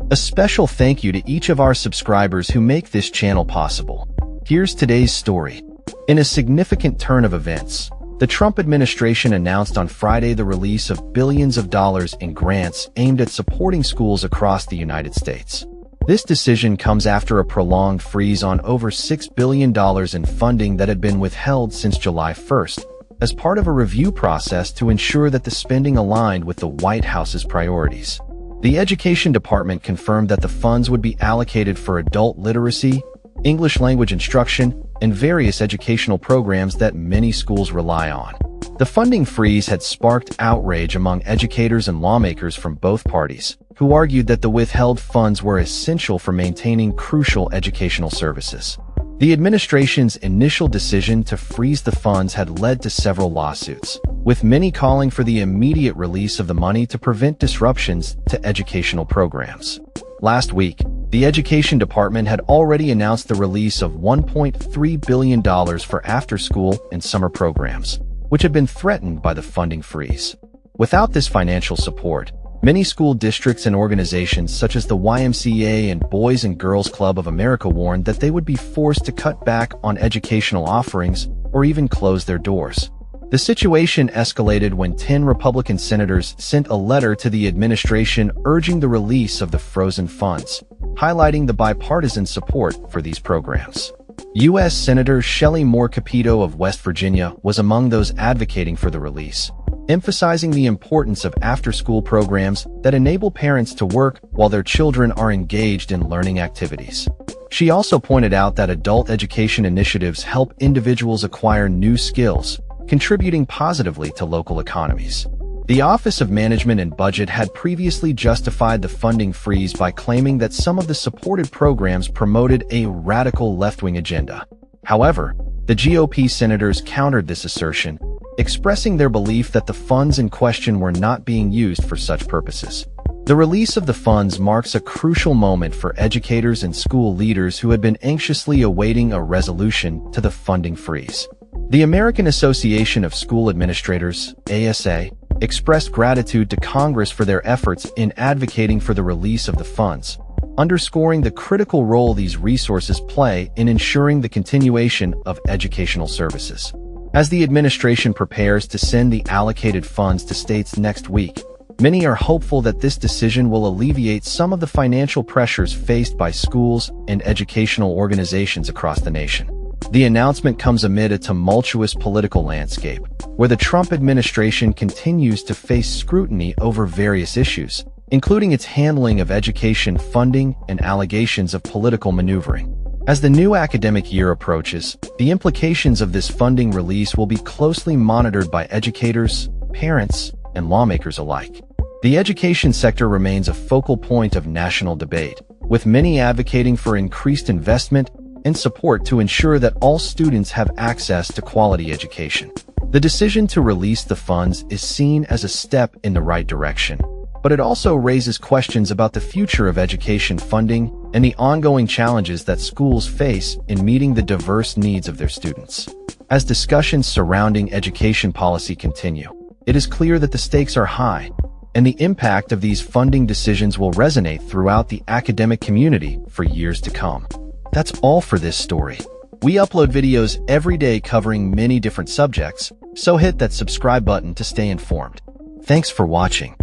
A special thank you to each of our subscribers who make this channel possible. Here's today's story. In a significant turn of events, the Trump administration announced on Friday the release of billions of dollars in grants aimed at supporting schools across the United States. This decision comes after a prolonged freeze on over $6 billion in funding that had been withheld since July 1st, as part of a review process to ensure that the spending aligned with the White House's priorities. The Education Department confirmed that the funds would be allocated for adult literacy, English language instruction, and various educational programs that many schools rely on. The funding freeze had sparked outrage among educators and lawmakers from both parties, who argued that the withheld funds were essential for maintaining crucial educational services. The administration's initial decision to freeze the funds had led to several lawsuits, with many calling for the immediate release of the money to prevent disruptions to educational programs. Last week, the Education Department had already announced the release of $1.3 billion for after-school and summer programs, which had been threatened by the funding freeze. Without this financial support, many school districts and organizations such as the YMCA and Boys and Girls Club of America warned that they would be forced to cut back on educational offerings or even close their doors. The situation escalated when 10 Republican senators sent a letter to the administration urging the release of the frozen funds, highlighting the bipartisan support for these programs. U.S. Senator Shelley Moore Capito of West Virginia was among those advocating for the release, emphasizing the importance of after-school programs that enable parents to work while their children are engaged in learning activities. She also pointed out that adult education initiatives help individuals acquire new skills, contributing positively to local economies. The Office of Management and Budget had previously justified the funding freeze by claiming that some of the supported programs promoted a radical left-wing agenda. However, the GOP senators countered this assertion, expressing their belief that the funds in question were not being used for such purposes. The release of the funds marks a crucial moment for educators and school leaders who had been anxiously awaiting a resolution to the funding freeze. The American Association of School Administrators, ASA, expressed gratitude to Congress for their efforts in advocating for the release of the funds, underscoring the critical role these resources play in ensuring the continuation of educational services. As the administration prepares to send the allocated funds to states next week, many are hopeful that this decision will alleviate some of the financial pressures faced by schools and educational organizations across the nation. The announcement comes amid a tumultuous political landscape, where the Trump administration continues to face scrutiny over various issues, including its handling of education funding and allegations of political maneuvering. As the new academic year approaches, the implications of this funding release will be closely monitored by educators, parents, and lawmakers alike. The education sector remains a focal point of national debate, with many advocating for increased investment and support to ensure that all students have access to quality education. The decision to release the funds is seen as a step in the right direction, but it also raises questions about the future of education funding and the ongoing challenges that schools face in meeting the diverse needs of their students. As discussions surrounding education policy continue, it is clear that the stakes are high, and the impact of these funding decisions will resonate throughout the academic community for years to come. That's all for this story. We upload videos every day covering many different subjects, so hit that subscribe button to stay informed. Thanks for watching.